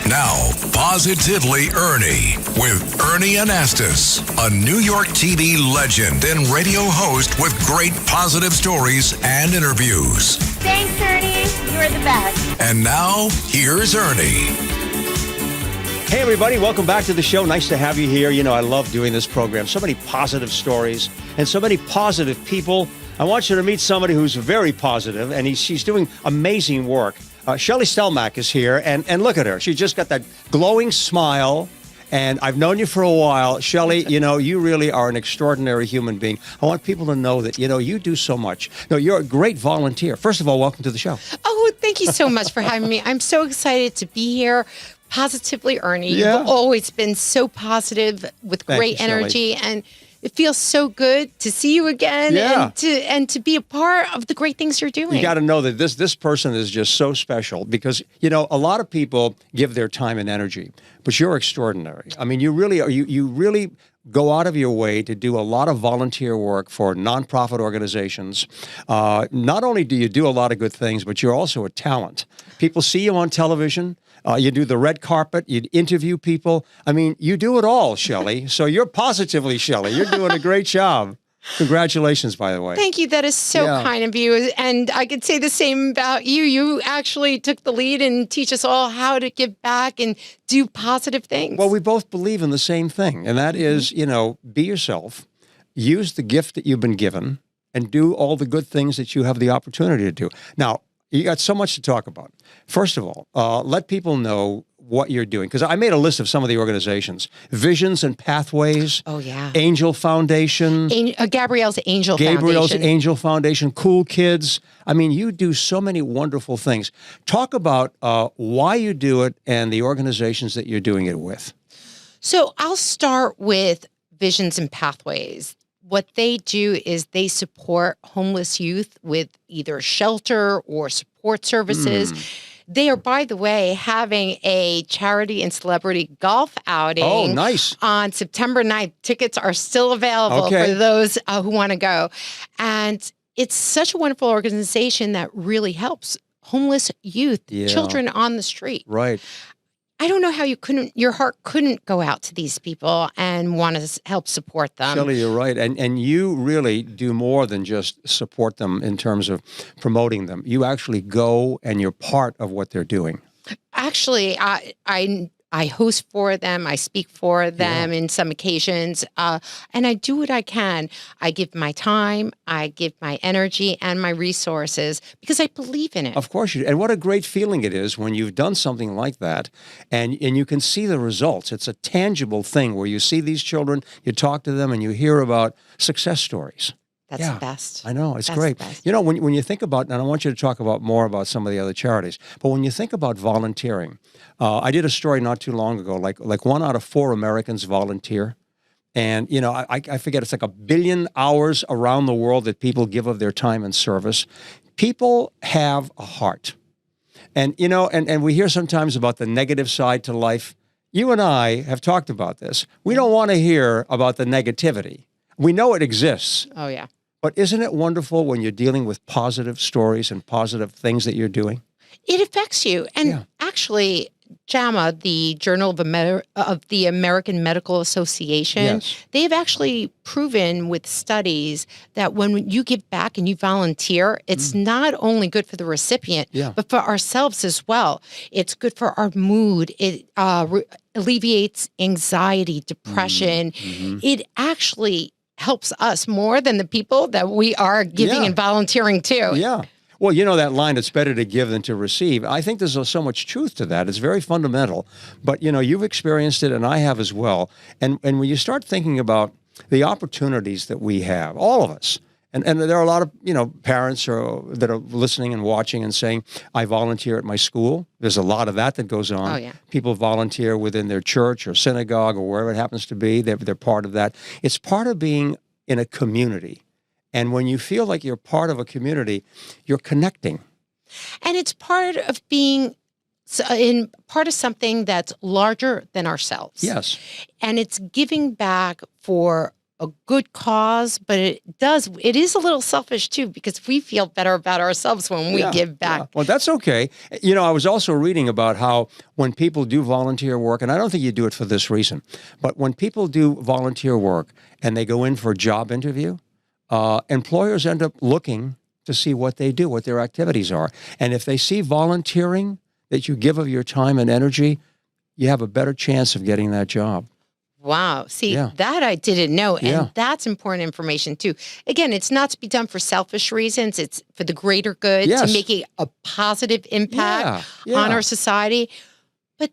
Now, Positively Ernie with Ernie Anastos, a New York TV legend and radio host with great positive stories and interviews. Thanks, Ernie. You're the best. And now, here's Ernie. Hey, everybody. Welcome back to the show. Nice to have you here. You know, I love doing this program. So many positive stories and so many positive people. I want you to meet somebody who's very positive, and she's doing amazing work. Shelli Stelmak is here, and look at her. She just got that glowing smile, and I've known you for a while. Shelli, you know, you really are an extraordinary human being. I want people to know that, you know, you do so much. No, you're a great volunteer. First of all, welcome to the show. Oh, thank you so much for having me. I'm so excited to be here. Positively Ernie. Yeah. You've always been so positive with great energy, and it feels so good to see you again and to be a part of the great things you're doing. You got to know that this person is just so special because, you know, a lot of people give their time and energy, but you're extraordinary. I mean, you really are. You really go out of your way to do a lot of volunteer work for nonprofit organizations. Not only do you do a lot of good things, but you're also a talent. People see you on television. You do the red carpet. You interview people. I mean, you do it all, Shelli. So you're positively Shelli. You're doing a great job. Congratulations, by the way. Thank you. That is so kind of you. And I could say the same about you. You actually took the lead and teach us all how to give back and do positive things. Well, we both believe in the same thing, and that is, you know, be yourself, use the gift that you've been given, and do all the good things that you have the opportunity to do. Now, you got so much to talk about. First of all, let people know what you're doing. Because I made a list of some of the organizations. Visions and Pathways. Oh, yeah. Angel Foundation. Gabrielle's Angel Foundation. Angel Foundation. Kool Kids. I mean, you do so many wonderful things. Talk about why you do it and the organizations that you're doing it with. So I'll start with Visions and Pathways. What they do is they support homeless youth with either shelter or support services. They are, by the way, having a charity and celebrity golf outing on September 9th. Tickets are still available for those who want to go. And it's such a wonderful organization that really helps homeless youth, children on the street. Right. I don't know how your heart couldn't go out to these people and want to help support them. Shelli, you're right. And you really do more than just support them in terms of promoting them. You actually go and you're part of what they're doing. Actually, I host for them. I speak for them in some occasions. And I do what I can. I give my time, I give my energy and my resources because I believe in it. Of course you do. And what a great feeling it is when you've done something like that and you can see the results. It's a tangible thing where you see these children, you talk to them, and you hear about success stories. That's the best. I know. It's That's great. the best. You know, when you think about, and I want you to talk about more about some of the other charities, but when you think about volunteering, I did a story not too long ago, like 1 out of 4 Americans volunteer. And, you know, I forget, it's like 1 billion hours around the world that people give of their time and service. People have a heart. And, you know, and we hear sometimes about the negative side to life. You and I have talked about this. We don't want to hear about the negativity. We know it exists. Oh, yeah. But isn't it wonderful when you're dealing with positive stories and positive things that you're doing? It affects you. And actually, JAMA, the Journal of the American Medical Association, they've actually proven with studies that when you give back and you volunteer, it's not only good for the recipient, but for ourselves as well. It's good for our mood. It alleviates anxiety, depression. It actually helps us more than the people that we are giving and volunteering to. Yeah. Well, you know that line, it's better to give than to receive. I think there's so much truth to that. It's very fundamental. But, you know, you've experienced it and I have as well. And when you start thinking about the opportunities that we have, all of us, and there are a lot of, you know, parents that are listening and watching and saying, I volunteer at my school. There's a lot of that goes on. Oh, yeah. People volunteer within their church or synagogue or wherever it happens to be. They're part of that. It's part of being in a community. And when you feel like you're part of a community, you're connecting. And it's part of being part of something that's larger than ourselves. Yes. And it's giving back for a good cause, but it is a little selfish too, because we feel better about ourselves when we give back. Yeah. Well, that's okay. I was also reading about how when people do volunteer work, and I don't think you do it for this reason, but when people do volunteer work and they go in for a job interview, employers end up looking to see what they do, what their activities are. And if they see volunteering, that you give of your time and energy, you have a better chance of getting that job. Wow. See, that I didn't know. And that's important information too. Again, it's not to be done for selfish reasons. It's for the greater good, to make a positive impact on our society. But,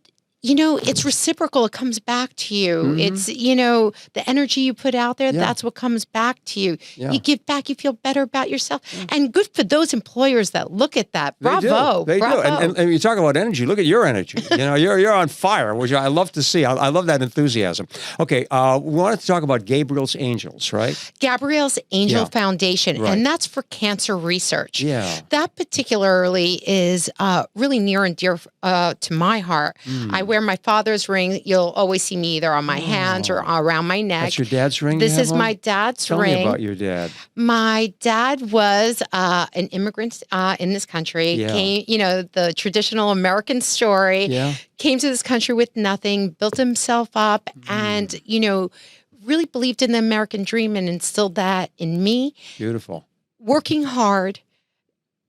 it's reciprocal. It comes back to you. Mm-hmm. It's, the energy you put out there, that's what comes back to you. Yeah. You give back, you feel better about yourself. Mm. And good for those employers that look at that. Bravo. They do. And you talk about energy. Look at your energy. You're on fire, which I love to see. I love that enthusiasm. Okay, we wanted to talk about Gabrielle's Angels, right? Gabrielle's Angel Foundation, and that's for cancer research. Yeah. That particularly is really near and dear to my heart. Mm. I wear my father's ring. You'll always see me either on my hands or around my neck. That's your dad's ring? This is my dad's ring. Tell me about your dad. My dad was an immigrant in this country. Came, the traditional American story. Yeah. Came to this country with nothing, built himself up, and, really believed in the American dream and instilled that in me. Beautiful. Working hard,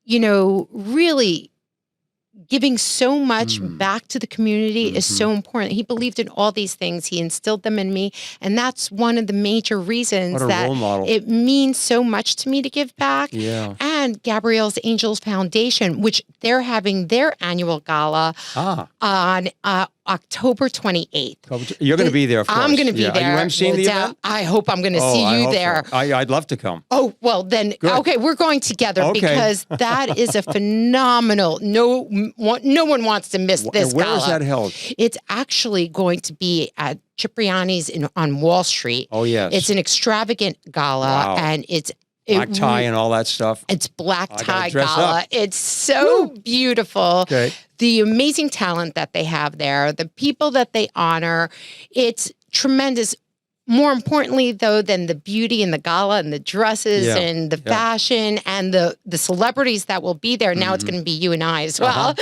really giving so much back to the community is so important. He believed in all these things. He instilled them in me. And that's one of the major reasons that it means so much to me to give back. Yeah. And Gabrielle's Angels Foundation, which they're having their annual gala on October 28th. You're going to be there, of course. I'm going to be there. Are you emceeing the event? I hope I'm going to see you there. So. I'd love to come. Oh, well then, okay, we're going together because that is a phenomenal, no one wants to miss this Where gala. is that held? It's actually going to be at Cipriani's on Wall Street. Oh, yes. It's an extravagant gala, and it's black tie and all that stuff. It's black tie gala. It's so beautiful. Okay. The amazing talent that they have there, the people that they honor, it's tremendous. More importantly, though, than the beauty and the gala and the dresses and the fashion and the celebrities that will be there. Now it's going to be you and I as well.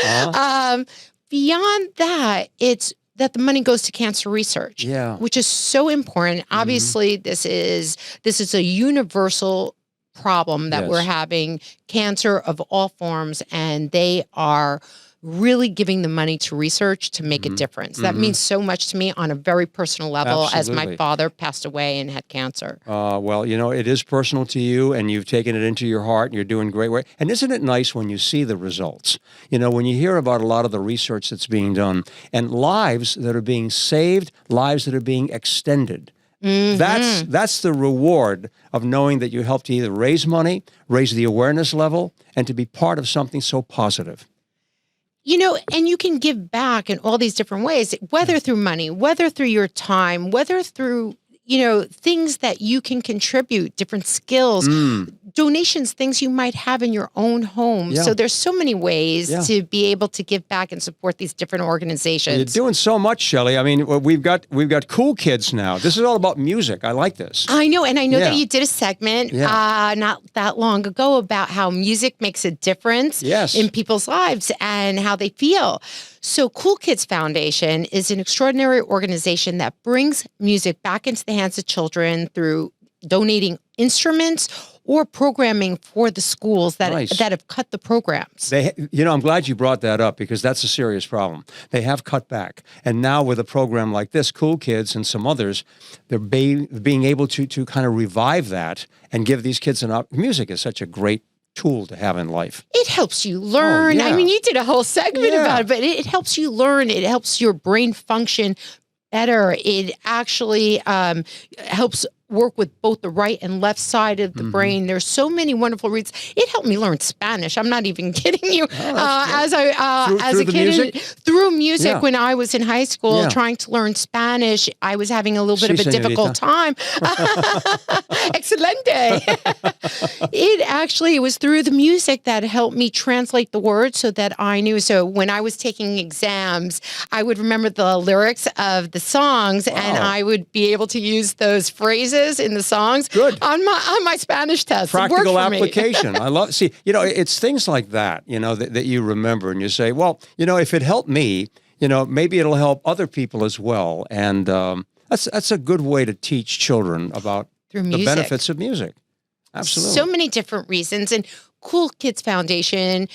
Beyond that, it's that the money goes to cancer research, which is so important. Obviously, this is a universal problem that we're having, cancer of all forms, and they are really giving the money to research to make a difference. That means so much to me on a very personal level. As my father passed away and had cancer. Well, it is personal to you, and you've taken it into your heart, and you're doing great work. And isn't it nice when you see the results? When you hear about a lot of the research that's being done, and lives that are being saved, lives that are being extended. Mm-hmm. That's the reward of knowing that you helped to either raise money, raise the awareness level, and to be part of something so positive. And you can give back in all these different ways, whether through money, whether through your time, whether through, things that you can contribute, different skills, donations, things you might have in your own home. Yeah. So there's so many ways to be able to give back and support these different organizations. You're doing so much, Shelli. I mean, we've got Kool Kids now. This is all about music. I like this. I know. And I know that you did a segment not that long ago about how music makes a difference in people's lives and how they feel. So Kool Kids Foundation is an extraordinary organization that brings music back into the hands of children through donating instruments or programming for the schools that have cut the programs. I'm glad you brought that up because that's a serious problem. They have cut back. And now with a program like this, Kool Kids and some others, they're being able to kind of revive that and give these kids music is such a great tool to have in life. It helps you learn. I mean, you did a whole segment about it, but it helps you learn. It helps your brain function better. It actually helps work with both the right and left side of the brain. There's so many wonderful reasons. It helped me learn Spanish. I'm not even kidding you. As a kid, through music when I was in high school trying to learn Spanish, I was having a little bit of a difficult time. Excelente. It was through the music that helped me translate the words so that I knew. So when I was taking exams, I would remember the lyrics of the songs and I would be able to use those phrases phrases in the songs. Good. On my Spanish test. Practical It worked for application. Me. I love, see, it's things like that, that you remember and you say, well, if it helped me, maybe it'll help other people as well. And that's a good way to teach children about the benefits of music. Absolutely. So many different reasons. And Kool Kids Foundation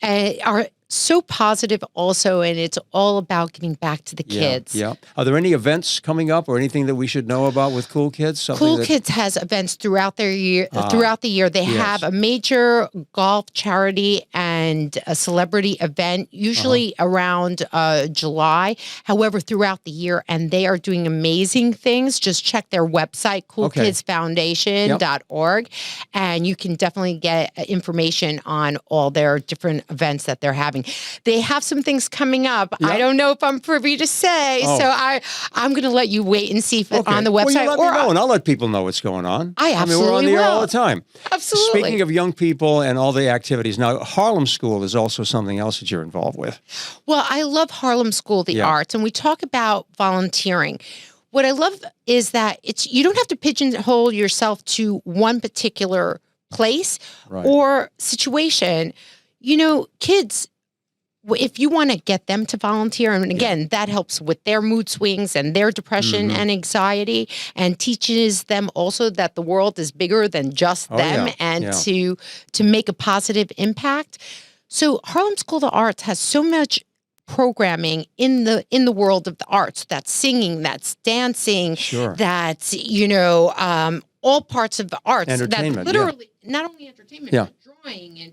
are so positive also, and it's all about giving back to the kids. Yeah. Are there any events coming up or anything that we should know about with Kool Kids? Kool Kids has events throughout the year. They have a major golf charity and a celebrity event, usually around July. However, throughout the year, and they are doing amazing things. Just check their website, koolkidsfoundation.org, and you can definitely get information on all their different events that they're having. They have some things coming up. Yep. I don't know if I'm privy to say, so I'm going to let you wait and see if it's on the website. Well, you let me know, and I'll let people know what's going on. I absolutely we're on the air all the time. Absolutely. Speaking of young people and all the activities, now Harlem School is also something else that you're involved with. Well, I love Harlem School, the arts, and we talk about volunteering. What I love is that you don't have to pigeonhole yourself to one particular place or situation. Kids, if you want to get them to volunteer, and again, that helps with their mood swings and their depression and anxiety, and teaches them also that the world is bigger than just them, and to make a positive impact. So Harlem School of the Arts has so much programming in the world of the arts. That's singing, that's dancing, that's all parts of the arts. Entertainment, that's literally not only entertainment, but drawing and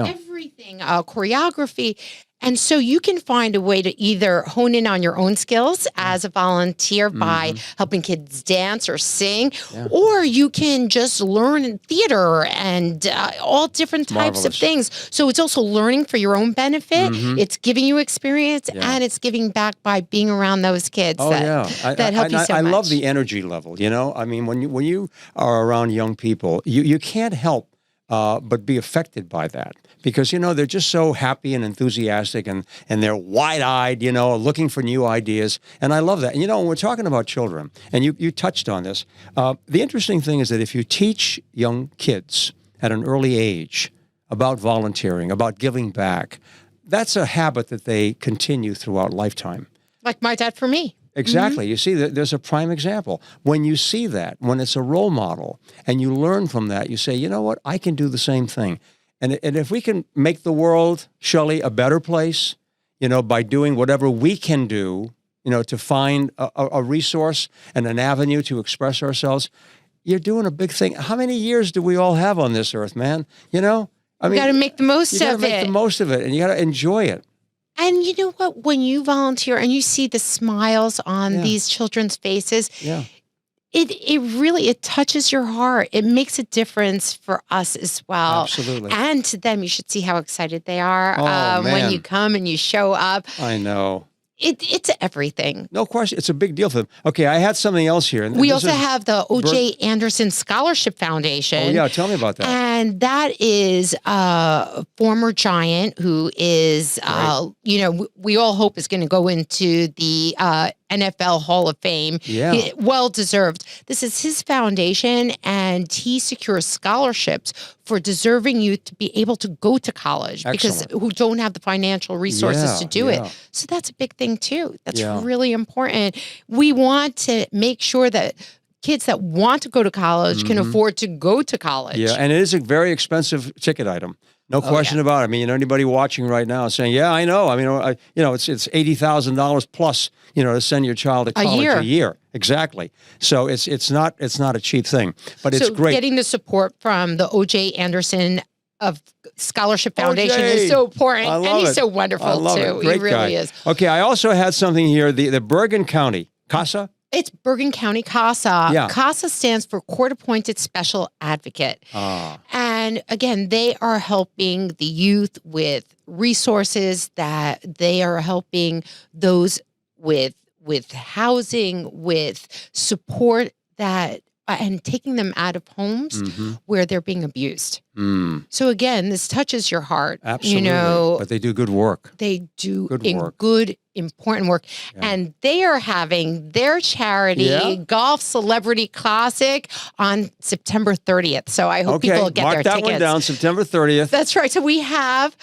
everything, choreography. And so you can find a way to either hone in on your own skills as a volunteer by helping kids dance or sing, or you can just learn in theater and all different types of things. So it's also learning for your own benefit. It's giving you experience, and it's giving back by being around those kids that help you so much. I love the energy level, I mean, when you are around young people, you can't help but be affected by that. Because, they're just so happy and enthusiastic and they're wide-eyed, looking for new ideas. And I love that. And, when we're talking about children, and you touched on this, the interesting thing is that if you teach young kids at an early age about volunteering, about giving back, that's a habit that they continue throughout lifetime. Like my dad for me. Exactly. You see, there's a prime example. When you see that, when it's a role model, and you learn from that, you say, you know what, I can do the same thing. And if we can make the world, Shelli, a better place, by doing whatever we can do, to find a resource and an avenue to express ourselves, you're doing a big thing. How many years do we all have on this earth, man? I mean, you got to make the most of it. You got to make the most of it, and you got to enjoy it. And you know what? When you volunteer and you see the smiles on these children's faces, it really touches your heart. It makes a difference for us as well. Absolutely. And to them, you should see how excited they are when you come and you show up. I know. It's everything. No question. It's a big deal for them. Okay, I had something else here. We also have the O.J. Anderson Scholarship Foundation. Oh, yeah. Tell me about that. And that is a former Giant who is, we all hope is going to go into the NFL Hall of Fame. Yeah. Well deserved. This is his foundation, and he secures scholarships for deserving youth to be able to go to college because who don't have the financial resources to do it. So that's a big thing too. That's really important. We want to make sure that kids that want to go to college can afford to go to college. Yeah, and it is a very expensive ticket item. No question about it. I mean, anybody watching right now saying, "Yeah, I know." I mean, it's $80,000 plus, to send your child to college a year. Exactly. So it's not a cheap thing, but it's great. Getting the support from the O.J. Anderson of Scholarship Foundation is so important, and he's so wonderful too. He really is. Okay, I also had something here. The Bergen County CASA. It's Bergen County CASA. Yeah. CASA stands for Court Appointed Special Advocate. And again, they are helping the youth with resources, that they are helping those with housing, with support, that and taking them out of homes where they're being abused. So again, this touches your heart. Absolutely. But they do good work. They do Good good, important work. Yeah. And they are having their charity Golf Celebrity Classic on September 30th. So I hope people get their tickets. Mark that one down, September 30th. That's right. So we have,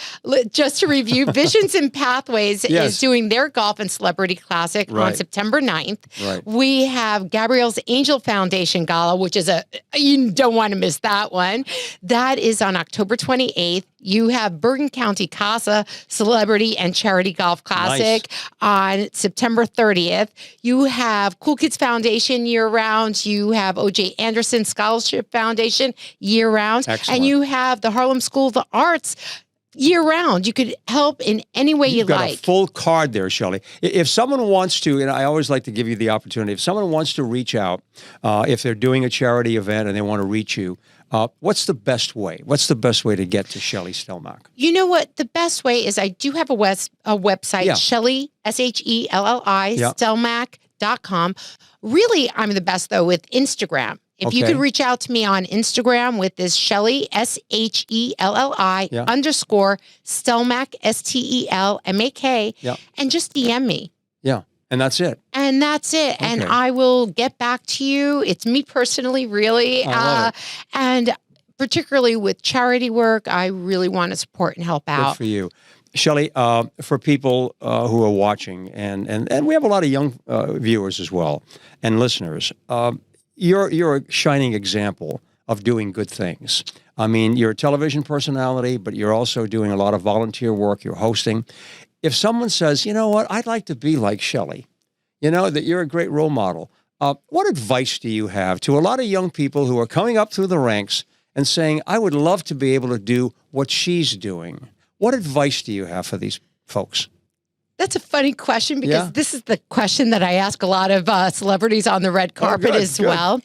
just to review, Visions and Pathways is doing their Golf and Celebrity Classic on September 9th. Right. We have Gabrielle's Angel Foundation Gala, which is you don't want to miss that one. That is on October 28th. You have Bergen County CASA Celebrity and Charity Golf Classic on September 30th. You have Kool Kids Foundation year-round. You have O.J. Anderson Scholarship Foundation year-round. Excellent. And you have the Harlem School of the Arts year-round. You could help in any way You've you got like. a full card there, Shelli. If someone wants to, and I always like to give you the opportunity, if someone wants to reach out, if they're doing a charity event and they want to reach you, what's the best way? What's the best way to get to Shelli Stelmak? You know what? The best way is I do have a website, Shelli, Shelli, Stelmak.com. Really, I'm the best, though, with Instagram. If you could reach out to me on Instagram with this Shelli, Shelli _ Stelmak, Stelmak, and just DM me. Yeah. And that's it. And that's it. Okay. And I will get back to you. It's me personally, really. And particularly with charity work, I really want to support and help out. Good for you. Shelli, for people who are watching, and we have a lot of young viewers as well, and listeners, you're a shining example of doing good things. I mean, you're a television personality, but you're also doing a lot of volunteer work. You're hosting. If someone says, you know what, I'd like to be like Shelli, you know, that you're a great role model, what advice do you have to a lot of young people who are coming up through the ranks and saying, I would love to be able to do what she's doing? What advice do you have for these folks? That's a funny question because this is the question that I ask a lot of celebrities on the red carpet well.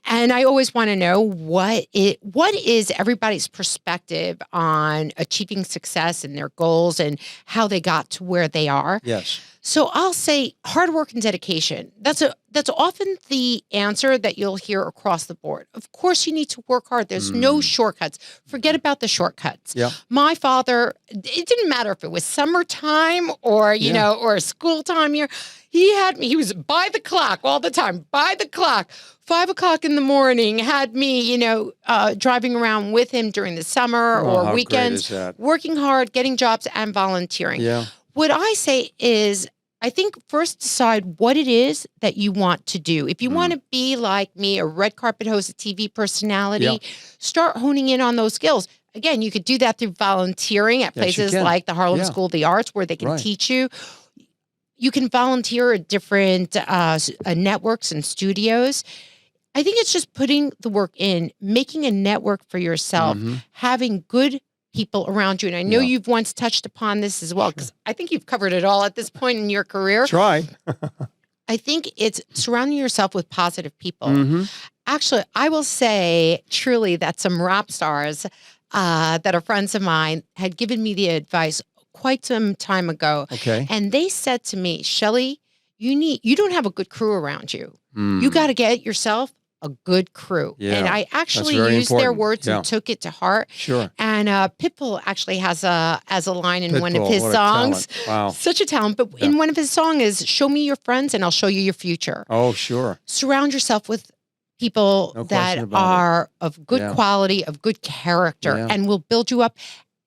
And I always want to know what is everybody's perspective on achieving success and their goals and how they got to where they are. Yes. So I'll say hard work and dedication. That's often the answer that you'll hear across the board. Of course, you need to work hard. There's no shortcuts. Forget about the shortcuts. Yeah. My father, it didn't matter if it was summertime or, you know, or school time year. He was by the clock all the time, by the clock. 5 o'clock in the morning, had me, you know, driving around with him during the summer or weekends, working hard, getting jobs and volunteering. Yeah. What I say is, I think first decide what it is that you want to do. If you want to be like me, a red carpet host, a TV personality, start honing in on those skills. Again, you could do that through volunteering at places like the Harlem School of the Arts where they can teach you. You can volunteer at different networks and studios. I think it's just putting the work in, making a network for yourself, having good people around you. And I know you've once touched upon this as well, because I think you've covered it all at this point in your career. Try. I think it's surrounding yourself with positive people. Actually, I will say truly that some rap stars that are friends of mine had given me the advice quite some time ago. Okay. And they said to me, Shelli, you don't have a good crew around you. You got to get yourself a good crew. Yeah, and I actually used their words and took it to heart. Sure. And Pitbull actually has a line in one of his songs. Wow. Such a talent. But in one of his songs is, show me your friends and I'll show you your future. Oh, sure. Surround yourself with people that are of good quality, of good character, and will build you up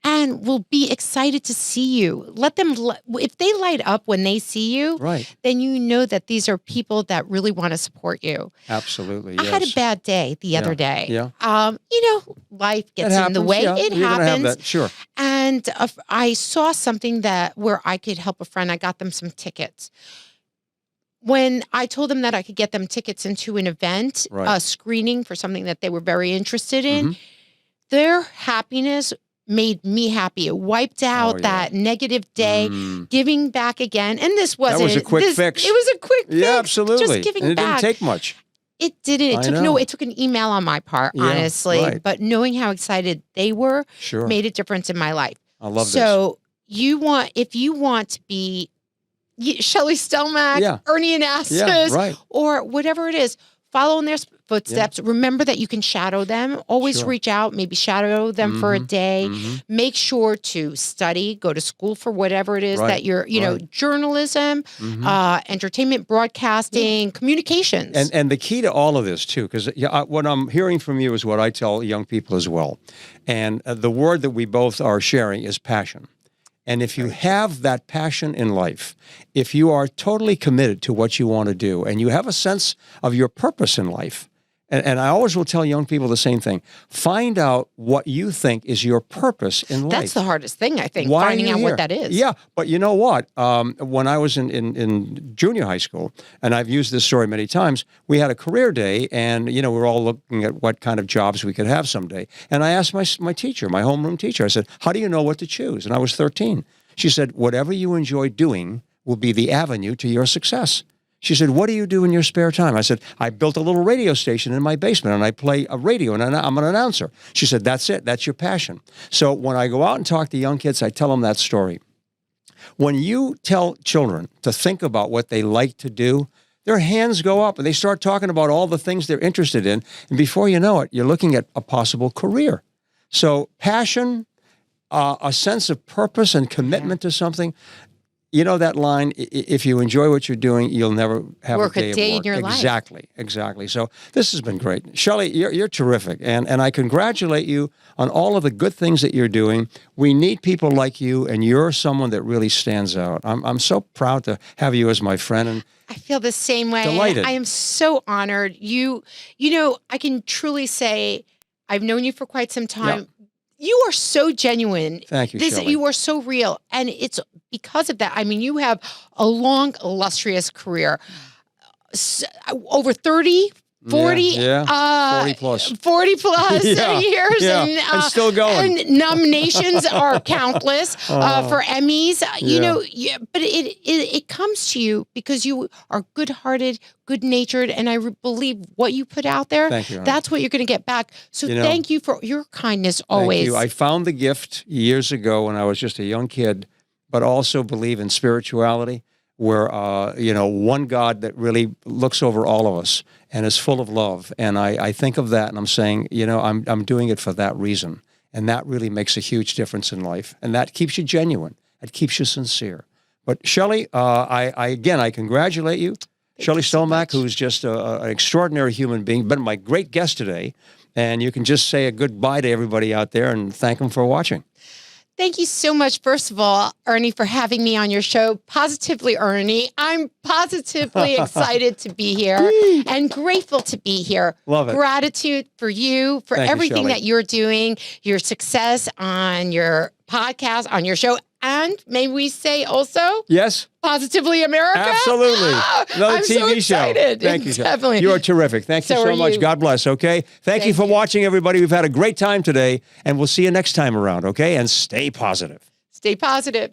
and will be excited to see you. Let them, if they light up when they see you, then you know that these are people that really want to support you. Absolutely, I had a bad day the other day. Yeah. You know, life gets in the way. It happens. Have that. Sure. And I saw something where I could help a friend. I got them some tickets. When I told them that I could get them tickets into an event, a screening for something that they were very interested in, their happiness made me happy. It wiped out that negative day, giving back again. And this wasn't... That was a quick fix. It was a quick fix. Yeah, absolutely. Just giving and it back. didn't take much. It didn't. It took an email on my part, honestly. Right. But knowing how excited they were made a difference in my life. I love this. So if you want to be Shelli Stelmak, Ernie Anastos, or whatever it is, follow in their footsteps. Remember that you can shadow them. Always reach out, maybe shadow them for a day. Make sure to study, go to school for whatever it is that you're, journalism, entertainment, broadcasting, communications. And the key to all of this, too, because what I'm hearing from you is what I tell young people as well. And the word that we both are sharing is passion. And if you have that passion in life, if you are totally committed to what you want to do, and you have a sense of your purpose in life, and I always will tell young people the same thing, find out what you think is your purpose in life. That's the hardest thing, I think, finding out what that is. Yeah, but you know what? When I was in junior high school, and I've used this story many times, we had a career day, and, we were all looking at what kind of jobs we could have someday. And I asked my teacher, my homeroom teacher, I said, how do you know what to choose? And I was 13. She said, whatever you enjoy doing will be the avenue to your success. She said, what do you do in your spare time? I said, I built a little radio station in my basement, and I play a radio, and I'm an announcer. She said, that's it. That's your passion. So when I go out and talk to young kids, I tell them that story. When you tell children to think about what they like to do, their hands go up, and they start talking about all the things they're interested in. And before you know it, you're looking at a possible career. So passion, a sense of purpose and commitment to something. You know that line, if you enjoy what you're doing, you'll never have work a day of work. In your life. Exactly. So this has been great. Shelli, you're terrific. And I congratulate you on all of the good things that you're doing. We need people like you, and you're someone that really stands out. I'm so proud to have you as my friend. And I feel the same way. Delighted. I am so honored. You know, I can truly say I've known you for quite some time. Yep. You are so genuine. Thank you, Shelli. You are so real. And it's because of that. I mean, you have a long, illustrious career. Over 30, 40, 40 plus. 40 plus years. And still going. And nominations are countless for Emmys. But it comes to you because you are good-hearted, good-natured, and I believe what you put out there, that's what you're going to get back. So thank you for your kindness always. Thank you. I found the gift years ago when I was just a young kid, but also believe in spirituality, where, one God that really looks over all of us and is full of love. And I think of that and I'm saying, I'm doing it for that reason. And that really makes a huge difference in life. And that keeps you genuine. It keeps you sincere. But Shelli, I congratulate you. Shelli Stelmak, who's just an extraordinary human being, been my great guest today. And you can just say a goodbye to everybody out there and thank them for watching. Thank you so much, first of all, Ernie, for having me on your show. Positively, Ernie. I'm positively excited to be here and grateful to be here. Love it. Gratitude for you, for everything Shelli. that you're doing, your success on your podcast, on your show. And may we say also? Yes. Positively America? Absolutely. Another TV show. Thank you, Definitely. You are terrific. Thank you so much. You. God bless, okay? Thank you for watching, everybody. We've had a great time today, and we'll see you next time around, okay? And stay positive. Stay positive.